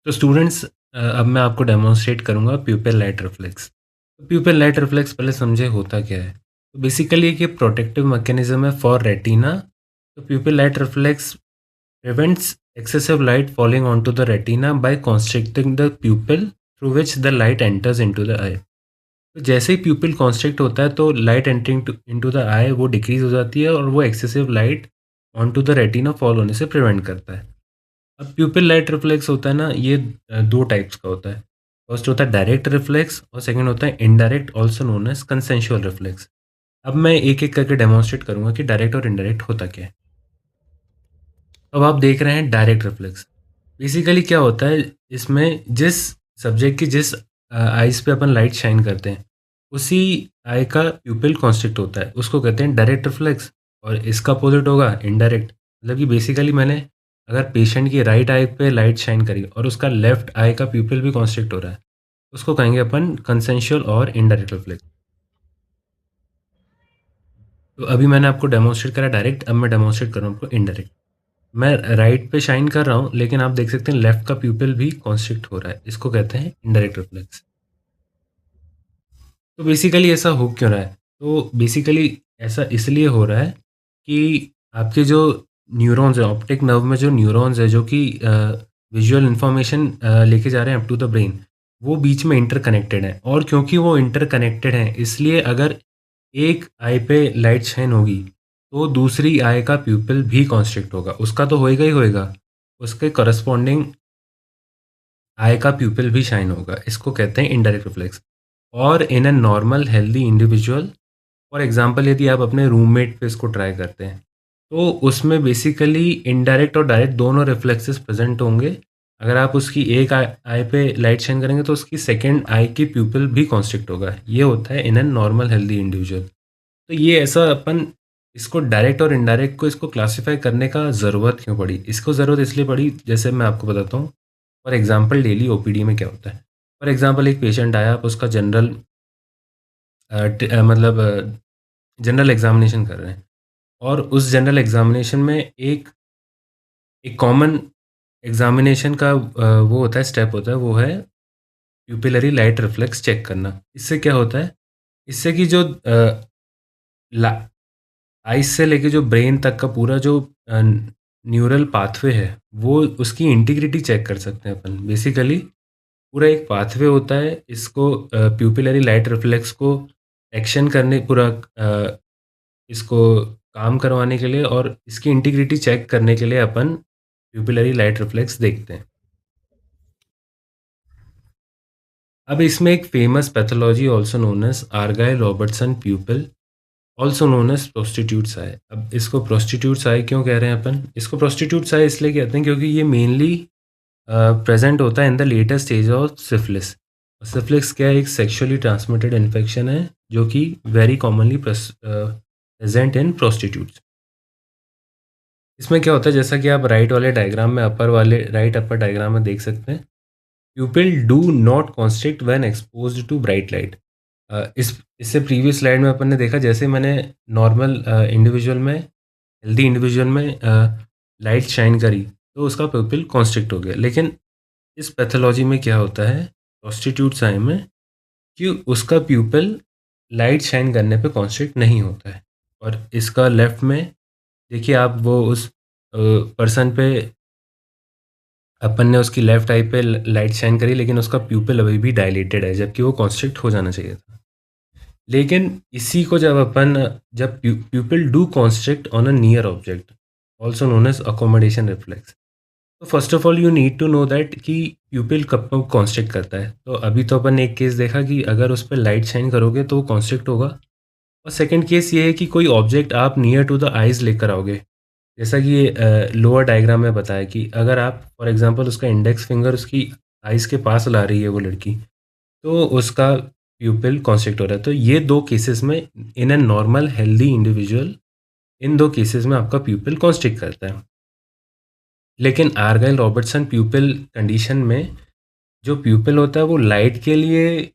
तो स्टूडेंट्स अब मैं आपको डेमोन्स्ट्रेट करूँगा प्यूपिल लाइट रिफ्लेक्स। तो प्यूपिल लाइट रिफ्लेक्स पहले समझे होता क्या है? तो बेसिकली एक ये प्रोटेक्टिव मैकेनिज्म है फॉर रेटिना। तो प्यूपिल light reflex prevents excessive light falling onto the retina by constricting the pupil through which the light enters into the eye। तो जैसे ही प्यूपिल कॉन्स्ट्रिक्ट होता है तो light entering into the eye वो decrease हो जाती है और वो excessive light on to the retina fall होने से प्रिवेंट करता है। अब प्यूपिल लाइट रिफ्लेक्स होता है ना, ये दो टाइप्स का होता है। फर्स्ट होता है डायरेक्ट रिफ्लेक्स और सेकंड होता है indirect, also known as consensual reflex. अब मैं एक एक करके डेमोन्स्ट्रेट करूंगा कि डायरेक्ट और इनडायरेक्ट होता क्या है। अब आप देख रहे हैं डायरेक्ट रिफ्लेक्स। बेसिकली क्या होता है, इसमें जिस सब्जेक्ट की जिस आइज पे अपन लाइट शाइन करते हैं उसी आई का प्यूपिल कॉन्स्ट्रिक्ट होता है, उसको कहते हैं डायरेक्ट रिफ्लेक्स। और इसका अपोजिट होगा इनडायरेक्ट। मतलब कि बेसिकली मैंने अगर पेशेंट की राइट आई पे लाइट शाइन करी और उसका लेफ्ट आई का प्यूपिल भी कॉन्स्ट्रिक्ट हो रहा है, उसको कहेंगे अपन कंसेंशुअल और इनडायरेक्ट रिफ्लेक्स। तो अभी मैंने आपको डेमोन्स्ट्रेट करा डायरेक्ट, अब मैं डेमोन्स्ट्रेट कर रहा हूँ आपको इनडायरेक्ट। मैं राइट पे शाइन कर रहा हूँ लेकिन आप देख सकते हैं लेफ्ट का प्यूपिल भी कॉन्स्ट्रिक्ट हो रहा है, इसको कहते हैं इनडायरेक्ट रिफ्लेक्स। तो बेसिकली ऐसा हो क्यों रहा है? तो बेसिकली ऐसा इसलिए हो रहा है कि आपके जो न्यूरॉन्स हैं, ऑप्टिक नर्व में जो न्यूरॉन्स है जो कि विजुअल इंफॉर्मेशन लेके जा रहे हैं अप टू द ब्रेन, वो बीच में इंटरकनेक्टेड हैं। और क्योंकि वो इंटरकनेक्टेड हैं इसलिए अगर एक आई पे लाइट शाइन होगी तो दूसरी आई का प्यूपिल भी कॉन्स्ट्रिक्ट होगा, उसका तो होएगा ही होएगा, उसके करस्पॉन्डिंग आई का प्यूपिल भी शाइन होगा, इसको कहते हैं इनडायरेक्ट रिफ्लेक्स। और in a normal healthy individual, for example यदि आप अपने रूममेट पे इसको ट्राई करते हैं तो उसमें बेसिकली इनडायरेक्ट और डायरेक्ट दोनों रिफ्लेक्सेस प्रेजेंट होंगे। अगर आप उसकी एक आई पे लाइट शाइन करेंगे तो उसकी सेकेंड आई की प्यूपिल भी कॉन्स्ट्रिक्ट होगा। ये होता है in an normal healthy individual. तो ये ऐसा अपन इसको डायरेक्ट और इनडायरेक्ट को इसको क्लासिफाई करने का ज़रूरत क्यों पड़ी? इसको ज़रूरत इसलिए पड़ी, जैसे मैं आपको बताता हूँ। फॉर एग्जांपल डेली ओपीडी में क्या होता है। फॉर एग्जांपल एक पेशेंट आया, आप उसका जनरल मतलब जनरल एग्जामिनेशन कर रहे हैं और उस जनरल एग्जामिनेशन में एक एक कॉमन एग्जामिनेशन का वो होता है, स्टेप होता है, वो है प्यूपिलरी लाइट रिफ्लेक्स चेक करना। इससे क्या होता है, इससे कि जो आइस से लेके जो ब्रेन तक का पूरा जो न्यूरल पाथवे है वो उसकी इंटीग्रिटी चेक कर सकते हैं अपन। बेसिकली पूरा एक पाथवे होता है, इसको प्यूपिलरी लाइट रिफ्लेक्स को एक्शन करने पूरा इसको काम करवाने के लिए और इसकी इंटीग्रिटी चेक करने के लिए अपन प्यूपिलरी लाइट रिफ्लेक्स देखते हैं। अब इसमें एक famous pathology also known as Argyll Robertson pupil, also known as prostitutes eye. अब इसको प्रोस्टिट्यूट्स आई क्यों कह रहे हैं अपन? इसको प्रोस्टिट्यूट्स आई इसलिए कहते हैं क्योंकि ये मेनली प्रेजेंट होता है in the later stage of syphilis. Syphilis क्या है? एक सेक्सुअली ट्रांसमिटेड इन्फेक्शन है जो कि very commonly present in prostitutes. इसमें क्या होता है, जैसा कि आप राइट वाले डायग्राम में, अपर वाले राइट अपर डायग्राम में देख सकते हैं, pupil do not constrict when exposed to bright light. इससे प्रीवियस स्लाइड में अपन ने देखा, जैसे मैंने नॉर्मल इंडिविजुअल में, हेल्दी इंडिविजुअल में लाइट शाइन करी तो उसका प्यूपिल कॉन्स्ट्रिक्ट हो गया। लेकिन इस पैथोलॉजी में क्या होता है प्रोस्टिट्यूट आई में, कि उसका प्यूपिल लाइट शाइन करने पे कॉन्स्ट्रिक्ट नहीं होता है। और इसका लेफ्ट में देखिए आप, वो उस पर्सन पे अपन ने उसकी लेफ्ट आई पे लाइट शाइन करी लेकिन उसका प्यूपिल अभी भी डायलेटेड है, जबकि वो कॉन्स्ट्रिक्ट हो जाना चाहिए था। लेकिन इसी को जब pupil do constrict on a near object, also known as accommodation reflex. तो first of all you need to know that कि प्यूपिल कब कब कॉन्स्ट्रिक्ट करता है। तो अभी तो अपन एक केस देखा कि अगर उस पर लाइट शाइन करोगे तो वो कॉन्स्ट्रिक्ट होगा। और सेकंड केस ये है कि कोई ऑब्जेक्ट आप नियर टू द आइज लेकर आओगे, जैसा कि ये लोअर डायग्राम में बताया कि अगर आप फॉर एग्जांपल उसका इंडेक्स फिंगर उसकी आइज़ के पास ला रही है वो लड़की, तो उसका प्यूपिल कॉन्स्ट्रिक्ट हो रहा है। तो ये दो केसेस में, इन ए नॉर्मल हेल्दी इंडिविजुअल, इन दो केसेस में आपका प्यूपिल कॉन्स्ट्रिक्ट करता है। लेकिन आर्गाइल रॉबर्टसन प्यूपिल कंडीशन में जो प्यूपिल होता है वो लाइट के लिए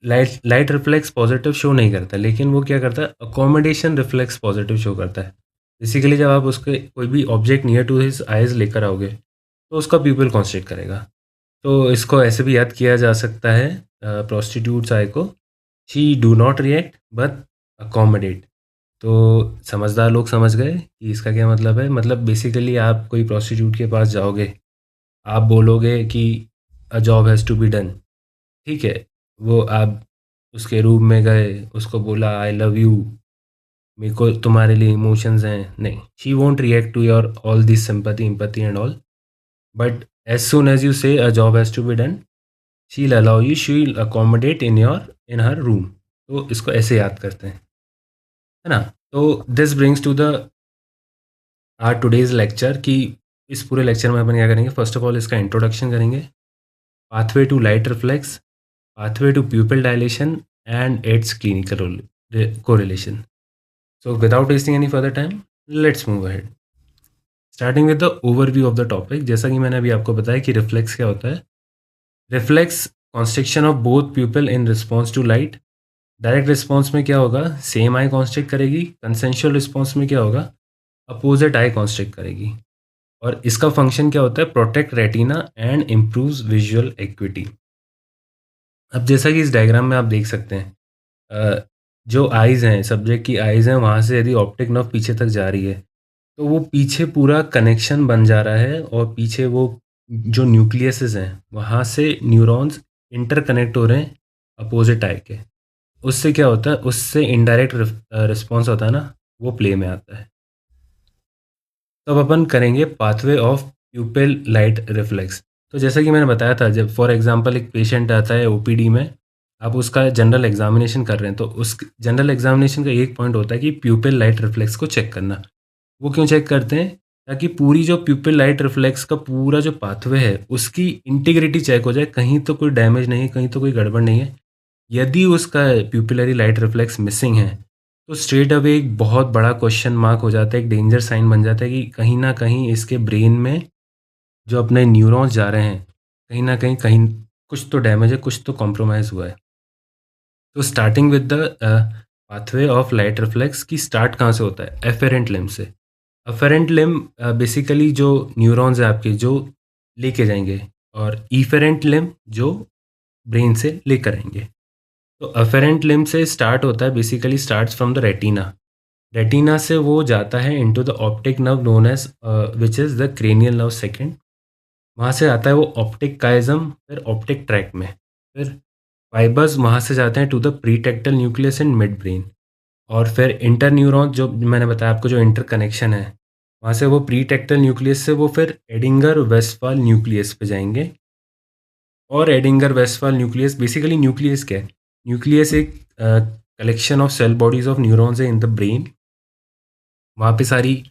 light light reflex positive show नहीं करता, लेकिन वो क्या करता है, अकोमोडेशन रिफ्लेक्स पॉजिटिव शो करता है। बेसिकली जब आप उसके कोई भी object near to his eyes लेकर आओगे तो उसका प्यूपिल कॉन्स्ट्रिक्ट करेगा। तो इसको ऐसे भी याद किया जा सकता है प्रोस्टिट्यूट्स आई को, she do not react but accommodate. तो समझदार लोग समझ गए कि इसका क्या मतलब है। मतलब बेसिकली आप कोई प्रोस्टिट्यूट के पास जाओगे, आप बोलोगे कि a job has to be done, ठीक है। वो आप उसके रूम में गए, उसको बोला आई लव यू, मेरे को तुम्हारे लिए इमोशंस हैं, नहीं, she won't react to your all this sympathy empathy and all. But as soon as you say a job has to be done, she will allow you, she will accommodate in her room. तो इसको ऐसे याद करते हैं, है ना। तो this brings to the our today's lecture कि इस पूरे लेक्चर में अपन क्या करेंगे। फर्स्ट ऑफ ऑल इसका इंट्रोडक्शन करेंगे, pathway to light reflex, pathway to pupil dilation and its clinical correlation. So without wasting any further time, let's move ahead. Starting with the overview of the topic, जैसा कि मैंने अभी आपको बताया कि reflex क्या होता है। Reflex constriction of both pupil in response to light. Direct response में क्या होगा, सेम आई कॉन्स्ट्रिक्ट करेगी। कंसेंशुअल रिस्पॉन्स में क्या होगा, अपोजिट आई कॉन्स्ट्रिक्ट करेगी। और इसका फंक्शन क्या होता है, protect retina and improves visual equity. अब जैसा कि इस डायग्राम में आप देख सकते हैं, जो आइज़ हैं, सब्जेक्ट की आइज़ हैं, वहाँ से यदि ऑप्टिक नर्व पीछे तक जा रही है, तो वो पीछे पूरा कनेक्शन बन जा रहा है और पीछे वो जो न्यूक्लियसेस हैं, वहाँ से न्यूरॉन्स इंटरकनेक्ट हो रहे हैं अपोजिट आई के। उससे क्या होता है, उससे इनडायरेक्ट रिस्पॉन्स होता है ना, वो प्ले में आता है। तो अब अपन करेंगे pathway of pupil light reflex. तो जैसा कि मैंने बताया था, जब फॉर एग्जांपल एक पेशेंट आता है ओपीडी में, आप उसका जनरल एग्जामिनेशन कर रहे हैं, तो उस जनरल एग्जामिनेशन का एक पॉइंट होता है कि प्यूपिल लाइट रिफ्लेक्स को चेक करना। वो क्यों चेक करते हैं, ताकि पूरी जो प्यूपिल लाइट रिफ्लेक्स का पूरा जो पाथवे है उसकी इंटीग्रिटी चेक हो जाए, कहीं तो कोई डैमेज नहीं है, कहीं तो कोई गड़बड़ नहीं है। यदि उसका प्यूपिलरी लाइट रिफ्लेक्स मिसिंग है, तो स्ट्रेट अवे एक बहुत बड़ा क्वेश्चन मार्क हो जाता है, एक डेंजर साइन बन जाता है कि कहीं ना कहीं इसके ब्रेन में जो अपने न्यूरॉन्स जा रहे हैं, कहीं कुछ तो डैमेज है, कुछ तो कॉम्प्रोमाइज़ हुआ है। तो starting with the pathway of light reflex की स्टार्ट कहाँ से होता है, एफेरेंट लिम्ब से। एफेरेंट लिम्ब बेसिकली जो न्यूरॉन्स है आपके, जो लेके जाएंगे, और इफेरेंट लिम्ब जो ब्रेन से लेकर आएंगे। तो अफेरेंट लिम्ब से स्टार्ट होता है, basically starts from the retina. Retina से वो जाता है into the optic nerve known as which is the cranial nerve second. वहाँ से आता है वो ऑप्टिक काइज़म, फिर ऑप्टिक ट्रैक में, फिर फाइबर्स वहाँ से जाते हैं to the pretectal nucleus in mid brain. और फिर इंटर न्यूरॉन, जो मैंने बताया आपको, जो इंटर कनेक्शन है, वहाँ से वो प्रीटेक्टल न्यूक्लियस से वो फिर एडिंगर वेस्टफाल न्यूक्लियस पे जाएंगे। और Edinger Westphal nucleus, basically nucleus क्या है, न्यूक्लियस एक collection of cell bodies of neurons है इन द ब्रेन। वहाँ पे सारी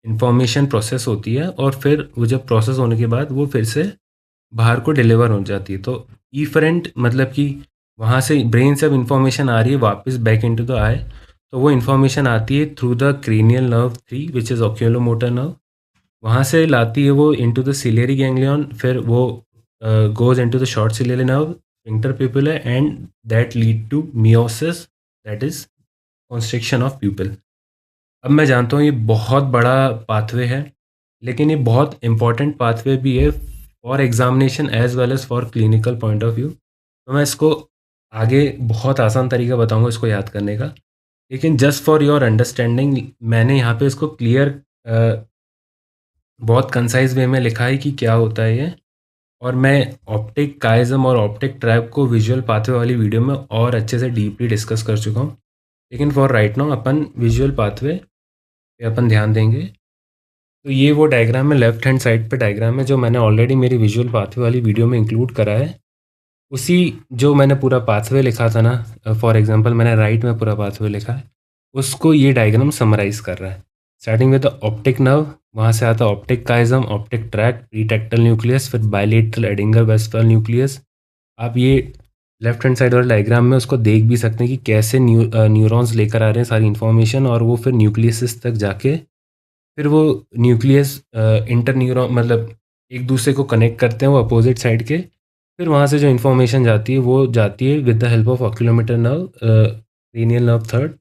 इंफॉर्मेशन प्रोसेस होती है, और फिर वो जब प्रोसेस होने के बाद वो फिर से बाहर को डिलीवर हो जाती है। तो इफरेंट मतलब कि वहाँ से ब्रेन से अब इंफॉर्मेशन आ रही है वापस बैक इनटू द आई। तो वो इंफॉर्मेशन आती है through the cranial nerve 3 which is oculomotor nerve. वहाँ से लाती है वो इनटू द सिलियरी गैंग्लियन, फिर वो goes into the short ciliary nerve, interpupillary, and that lead to miosis, that is constriction of pupil. अब मैं जानता हूँ ये बहुत बड़ा पाथवे है, लेकिन ये बहुत इंपॉर्टेंट पाथवे भी है for examination as well as for clinical point of view. तो मैं इसको आगे बहुत आसान तरीका बताऊंगा इसको याद करने का, लेकिन जस्ट फॉर योर अंडरस्टैंडिंग मैंने यहाँ पे इसको क्लियर बहुत कंसाइज वे में लिखा है कि क्या होता है ये। और मैं ऑप्टिक काइज़म और ऑप्टिक ट्रैप को विजुअल पाथवे वाली वीडियो में और अच्छे से डीपली डिस्कस कर चुका हूँ, लेकिन for right now upon visual pathway पे अपन ध्यान देंगे। तो ये वो डायग्राम है, लेफ्ट हैंड साइड पे डायग्राम है, जो मैंने ऑलरेडी मेरी विजुअल पाथवे वाली वीडियो में इंक्लूड करा है। उसी जो मैंने पूरा पाथवे लिखा था ना, फॉर एग्जांपल मैंने राइट में पूरा पाथवे लिखा है, उसको ये डायग्राम समराइज कर रहा है। Starting with the optic nerve, वहाँ से आता है ऑप्टिक काइज़म, ऑप्टिक ट्रैक, प्रीटेक्टल न्यूक्लियस, फिर बायलेटरल एडिंगर वेस्टफाल न्यूक्लियस। आप ये लेफ्ट हैंड साइड वाले डायग्राम में उसको देख भी सकते हैं कि कैसे न्यूरॉन्स लेकर आ रहे हैं सारी इन्फॉर्मेशन, और वो फिर न्यूक्लियस तक जाके फिर वो न्यूक्लियस इंटर न्यूरॉन मतलब एक दूसरे को कनेक्ट करते हैं वो अपोजिट साइड के। फिर वहाँ से जो इन्फॉर्मेशन जाती है वो जाती है with the help of oculomotor nerve, cranial nerve third,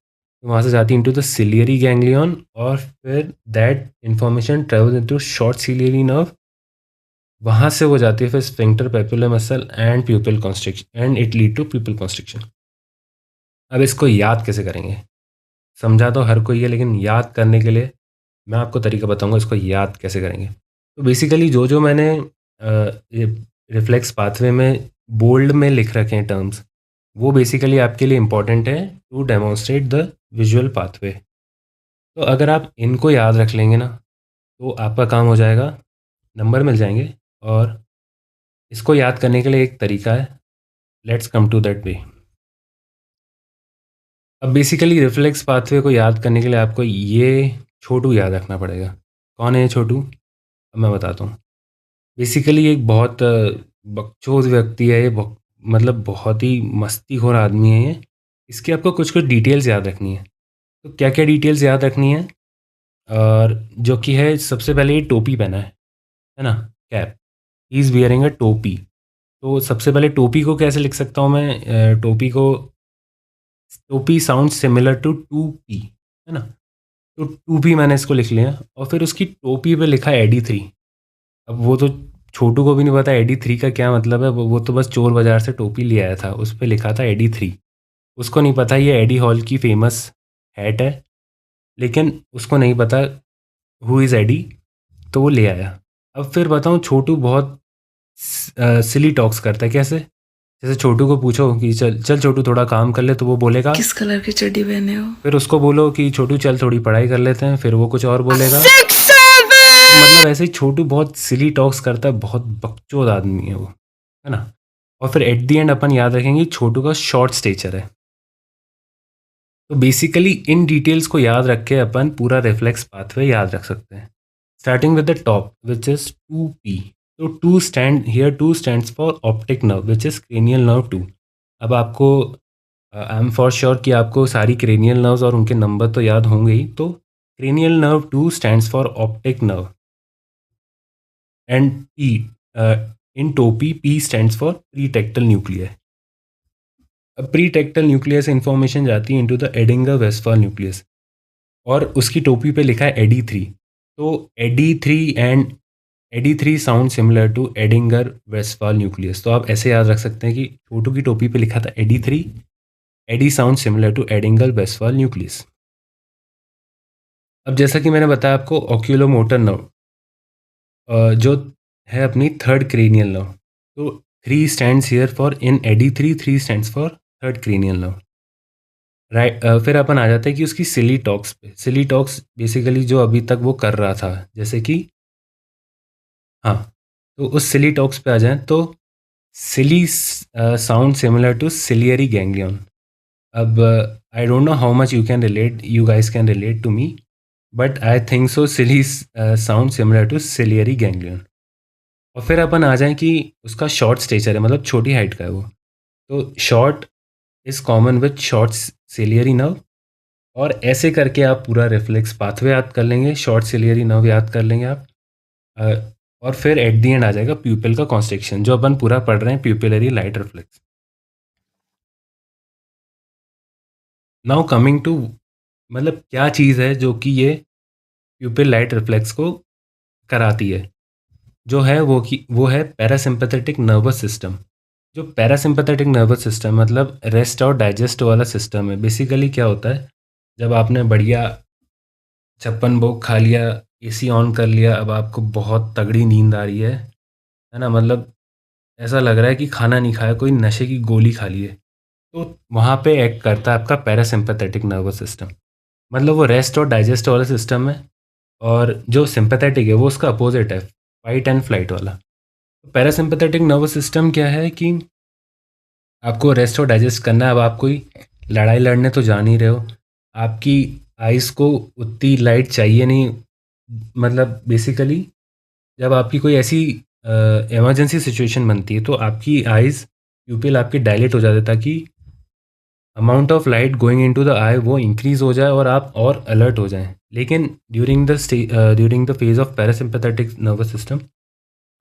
वहाँ से जाती है इनटू द सिलियरी गैंग्लियन, और फिर that information travels into short ciliary nerve, वहाँ से वो जाती है फिर sphincter pupillary muscle and pupil constriction and it lead to pupil constriction. अब इसको याद कैसे करेंगे? समझा तो हर कोई है, लेकिन याद करने के लिए मैं आपको तरीका बताऊंगा इसको याद कैसे करेंगे। तो बेसिकली जो जो मैंने रिफ्लेक्स पाथवे में बोल्ड में लिख रखे हैं टर्म्स, वो बेसिकली आपके लिए इम्पॉर्टेंट है to demonstrate the visual pathway. तो अगर आप इनको याद रख लेंगे ना, तो आपका काम हो जाएगा, नंबर मिल जाएंगे। और इसको याद करने के लिए एक तरीका है, let's come to that way. अब बेसिकली रिफ्लेक्स पाथवे को याद करने के लिए आपको ये छोटू याद रखना पड़ेगा। कौन है ये छोटू? अब मैं बताता हूँ। बेसिकली एक बहुत बकचोद व्यक्ति है ये, मतलब बहुत ही मस्तीखोर आदमी है ये। इसकी आपको कुछ कुछ डिटेल्स याद रखनी है। तो क्या क्या डिटेल्स याद रखनी है? और जो कि है, सबसे पहले ये टोपी पहना है ना, cap. He is wearing a टोपी। तो सबसे पहले टोपी को कैसे लिख सकता हूँ मैं? टोपी sound similar to two P, है ना। तो टू पी मैंने इसको लिख लिया, और फिर उसकी टोपी पे लिखा एडी थ्री। अब वो तो छोटू को भी नहीं पता एडी थ्री का क्या मतलब है, वो तो बस चोर बाजार से टोपी ले आया था, उस पर लिखा था एडी थ्री। उसको नहीं पता ये एडी हॉल की फेमस हैट है, लेकिन उसको नहीं पता हु इज़ एडी, तो वो ले आया। अब फिर बताऊँ, छोटू बहुत सिली टॉक्स करता है। कैसे? जैसे छोटू को पूछो कि चल चल छोटू थोड़ा काम कर ले, तो वो बोलेगा किस कलर की चड्डी पहने हो? फिर उसको बोलो कि छोटू चल थोड़ी पढ़ाई कर लेते हैं, फिर वो कुछ और बोलेगा। 6, 7। मतलब ऐसे ही छोटू बहुत सिली टॉक्स करता है, बहुत बकचोद आदमी है वो, है ना। और फिर एट दी एंड अपन याद रखेंगे छोटू का शॉर्ट स्टेचर है। तो बेसिकली इन डिटेल्स को याद रख के अपन पूरा रिफ्लेक्स पाथवे याद रख सकते हैं, starting with the top which is 2P। तो two stand here, two stands for optic nerve which is cranial nerve 2। अब आपको आई एम फॉर श्योर कि आपको सारी क्रेनियल नर्व्स और उनके नंबर तो याद होंगे ही। तो cranial nerve 2 stands for optic nerve and P in टोपी P stands for pretectal nuclear. अब प्रीटेक्टल न्यूक्लियर से इंफॉर्मेशन जाती है into the Edinger Westphal nucleus, और उसकी टोपी पे लिखा है एडी थ्री। तो ED three sound similar to Edinger Westphal nucleus. तो आप ऐसे याद रख सकते हैं कि छोटू की टोपी पे लिखा था ED three, ED sound similar to Edinger Westphal nucleus. अब जैसा कि मैंने बताया आपको, ऑक्यूलोमोटर नर्व जो है अपनी थर्ड क्रेनियल नर्व। तो three stands here for in ED three, three stands for third cranial nerve, right. फिर अपन आ जाते हैं कि उसकी सिली टॉक्स पे। सिली टॉक्स बेसिकली जो अभी तक वो कर रहा था, जैसे कि, हाँ, तो उस सिली टॉक्स पे आ जाएं तो silly sound similar to ciliary ganglion. अब I don't know how much you guys can relate to me, but I think so silly sound similar to ciliary ganglion. और फिर अपन आ जाएं कि उसका शॉर्ट स्टेचर है, मतलब छोटी हाइट का है वो। तो short is common with short ciliary nerve. और ऐसे करके आप पूरा रिफ्लेक्स पाथवे याद कर लेंगे, शॉर्ट सिलियरी नर्व याद कर लेंगे आप। अ, और फिर एट दी एंड आ जाएगा प्यूपिल का कॉन्स्ट्रिक्शन, जो अपन पूरा पढ़ रहे हैं, pupillary light reflex. Now coming to, मतलब क्या चीज़ है जो कि ये प्यूपिल लाइट रिफ्लेक्स को कराती है, जो है वो है पैरासिम्पैथेटिक नर्वस सिस्टम। जो पैरासिम्पैथेटिक नर्वस सिस्टम मतलब रेस्ट और डाइजेस्ट वाला सिस्टम है। बेसिकली क्या होता है, जब आपने बढ़िया छप्पन भोग खा लिया, एसी ऑन कर लिया, अब आपको बहुत तगड़ी नींद आ रही है ना, मतलब ऐसा लग रहा है कि खाना नहीं खाया, कोई नशे की गोली खा ली है। तो वहाँ पे एक्ट करता है आपका पैरासिम्पैथेटिक नर्वस सिस्टम, मतलब वो रेस्ट और डाइजेस्ट वाला सिस्टम है। और जो सिंपैथेटिक है वो उसका अपोजिट है, फाइट एंड फ्लाइट वाला। पैरासिम्पैथेटिक नर्वस सिस्टम क्या है कि आपको रेस्ट और डाइजेस्ट करना है। अब आप कोई लड़ाई लड़ने तो जा नहीं रहे हो, आपकी आइज़ को उतनी लाइट चाहिए नहीं। मतलब बेसिकली जब आपकी कोई ऐसी इमरजेंसी सिचुएशन बनती है, तो आपकी आइज़ प्यूपिल आपके डायलेट हो जाते हैं, ताकि amount of light going into the eye वो इंक्रीज हो जाए और आप और अलर्ट हो जाएं। लेकिन during the phase of parasympathetic nervous system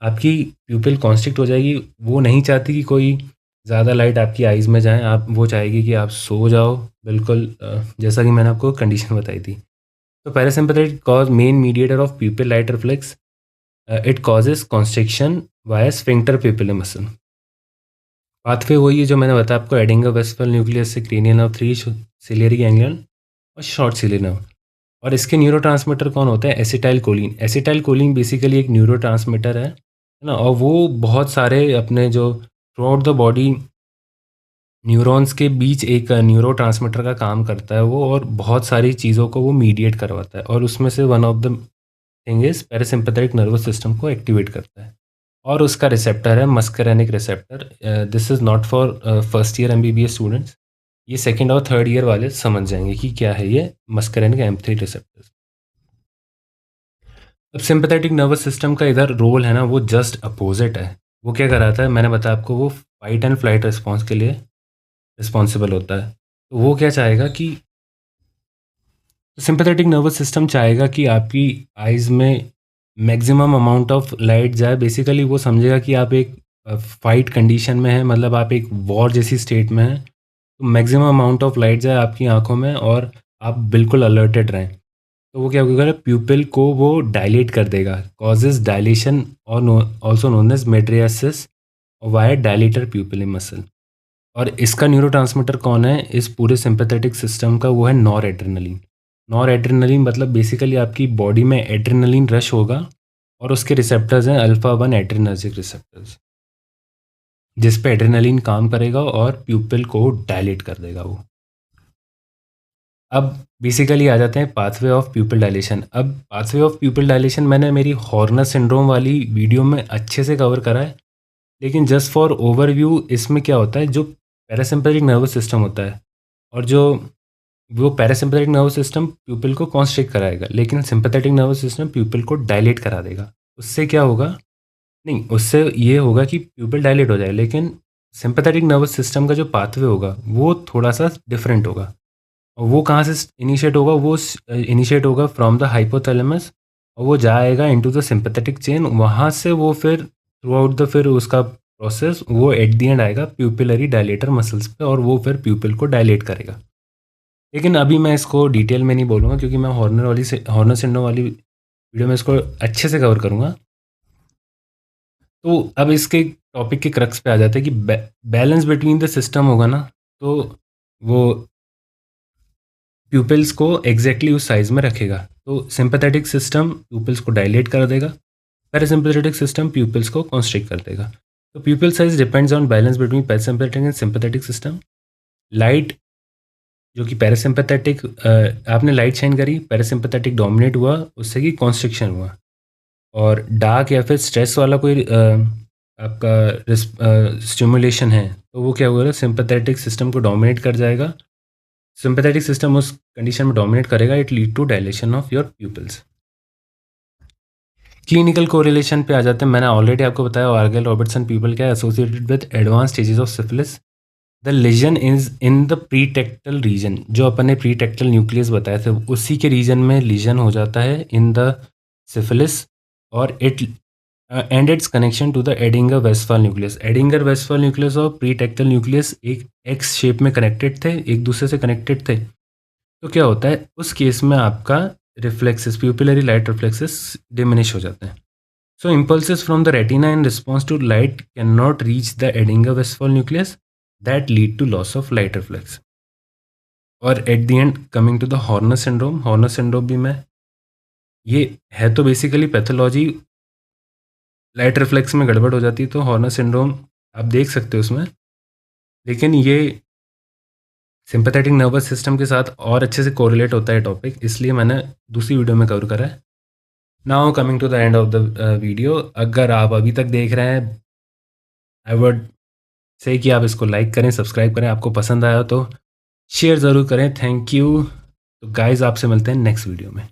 आपकी प्यूपिल कॉन्स्ट्रिक्ट हो जाएगी। वो नहीं चाहती कि कोई ज़्यादा लाइट आपकी आइज़ में जाए, आप वो चाहेगी कि आप सो जाओ बिल्कुल, जैसा कि मैंने आपको कंडीशन बताई थी। तो parasympathetic cause main mediator of pupil light reflex, it causes constriction via sphincter pupillary muscle. Pathway वही है जो मैंने बताया आपको, एडिंगर वेस्फल न्यूक्लियस से क्रेनियल नर्व 3 सिलियरी गैंग्लियन और शॉर्ट सिलियरी नर्व। और इसके न्यूरोट्रांसमीटर कौन होता है? Acetylcholine. Acetylcholine basically एक न्यूरोट्रांसमीटर है ना, और वो बहुत सारे अपने जो throughout the body neurons के बीच एक न्यूरोट्रांसमीटर का काम करता है वो, और बहुत सारी चीज़ों को वो मीडिएट करवाता है, और उसमें से one of the thing is parasympathetic nervous system को एक्टिवेट करता है। और उसका रिसेप्टर है muscarinic receptor. This is not for first year MBBS students, ये सेकेंड और थर्ड ईयर वाले समझ जाएंगे कि क्या है ये मस्करेनिक M3 रिसेप्टर्स। अब सिंपैथेटिक नर्वस सिस्टम का इधर रोल है ना, वो जस्ट अपोजिट है। वो क्या कराता है, मैंने बताया आपको, वो फाइट एंड फ्लाइट रिस्पॉन्स के लिए रिस्पॉन्सिबल होता है। तो वो क्या चाहेगा कि सिंपैथेटिक नर्वस सिस्टम चाहेगा कि आपकी आइज़ में मैक्सिमम अमाउंट ऑफ लाइट जाए। बेसिकली वो समझेगा कि आप एक फाइट कंडीशन में हैं, मतलब आप एक वॉर जैसी स्टेट में हैं, तो मैक्सिमम अमाउंट ऑफ लाइट जाए आपकी आंखों में और आप बिल्कुल अलर्टेड रहें। तो वो क्या होगा, प्यूपिल को वो डायलेट कर देगा, कॉजेज डायलेशन और also known as mydriasis via dilator pupil muscle. और इसका न्यूरोट्रांसमीटर कौन है इस पूरे सिंपैथेटिक सिस्टम का? वो है नॉर एड्रेनलिन। नॉर एड्रेनलिन मतलब बेसिकली आपकी बॉडी में एड्रेनलिन रश होगा, और उसके रिसेप्टर्स हैं अल्फा 1 एड्रेनर्जिक रिसेप्टर्स, जिस पे एड्रेनलिन काम करेगा और प्यूपिल को डायलेट कर देगा वो। अब बेसिकली आ जाते हैं पाथवे ऑफ प्यूपिल डायलेशन। अब पाथवे ऑफ प्यूपिल डायलेशन मैंने मेरी हॉर्नर सिंड्रोम वाली वीडियो में अच्छे से कवर करा है, लेकिन जस्ट फॉर ओवरव्यू इसमें क्या होता है, जो पैरासिम्पैथेटिक नर्वस सिस्टम होता है, और जो वो पैरासिम्पैथेटिक नर्वस सिस्टम प्यूपिल को कॉन्स्ट्रिक्ट कराएगा, लेकिन सिंपैथेटिक नर्वस सिस्टम प्यूपिल को डायलेट करा देगा। उससे क्या होगा, नहीं, उससे ये होगा कि प्यूपिल डायलेट हो जाए, लेकिन सिंपैथेटिक नर्वस सिस्टम का जो पाथवे होगा वो थोड़ा सा डिफरेंट होगा। और वो कहाँ से इनिशिएट होगा, वो इनिशिएट होगा फ्रॉम द हाइपोथैलेमस, और वो जाएगा इनटू द सिंपैथेटिक चेन। वहाँ से वो फिर थ्रू आउट द फिर उसका प्रोसेस वो एट दी एंड आएगा प्यूपिलरी डायलेटर मसल्स पे, और वो फिर प्यूपिल को डायलेट करेगा। लेकिन अभी मैं इसको डिटेल में नहीं बोलूँगा, क्योंकि मैं हॉर्नर सिंड्रोम वाली वीडियो में इसको अच्छे से कवर करूँगा। तो अब इसके टॉपिक के क्रक्स पे आ जाता है कि बैलेंस बिटवीन द सिस्टम होगा ना, तो वो प्यूपिल्स को एग्जैक्टली उस साइज में रखेगा। तो सिंपैथेटिक सिस्टम प्यूपिल्स को डायलेट कर देगा, पैरासिम्पैथेटिक सिस्टम प्यूपिल्स को कॉन्स्ट्रिक्ट कर देगा। तो प्यूपिल size depends on balance between parasympathetic and sympathetic system. Light जो कि पैरासिम्पैथेटिक, आपने लाइट शाइन करी, पैरासिम्पैथेटिक डोमिनेट हुआ, उससे कि कॉन्स्ट्रिक्शन हुआ। और डार्क या फिर स्ट्रेस वाला कोई आपका स्टिमुलेशन है, तो वो क्या होगा, सिंपैथेटिक सिस्टम को डोमिनेट कर जाएगा। सिंपैथेटिक सिस्टम उस कंडीशन में डोमिनेट करेगा, it lead to dilation of your pupils. Clinical correlation पे आ जाते हैं। मैंने ऑलरेडी आपको बताया आर्गेल रॉबर्टसन प्यूपिल क्या है, associated with advance stages of syphilis. The lesion is in the pretectal region, जो अपन ने प्रीटेक्टल न्यूक्लियस बताया था उसी के रीजन में लीजन हो जाता है इन द सिफिलिस, और it and its connection to the Edinger Westphal nucleus. Edinger Westphal nucleus और प्रीटेक्टल न्यूक्लियस एक एक्स शेप में कनेक्टेड थे, एक दूसरे से कनेक्टेड थे। तो क्या होता है उस केस में, आपका reflexes, pupillary light reflexes diminish हो जाते हैं। So impulses from the retina in response to light can not reach the Edinger Westphal nucleus, that lead to loss of light reflex. और at the end coming to the Horner syndrome. Horner syndrome भी मैं, ये है तो basically pathology, light reflex में गड़बड़ हो जाती है, तो हॉर्नर सिंड्रोम आप देख सकते हो उसमें, लेकिन ये सिंपैथेटिक नर्वस सिस्टम के साथ और अच्छे से कोरिलेट होता है टॉपिक, इसलिए मैंने दूसरी वीडियो में कवर करा है। Now coming to the end of the video, अगर आप अभी तक देख रहे हैं, आई वुड से कि आप इसको लाइक करें, सब्सक्राइब करें, आपको पसंद आया तो शेयर ज़रूर करें। Thank you. तो गाइज आपसे मिलते हैं नेक्स्ट वीडियो में।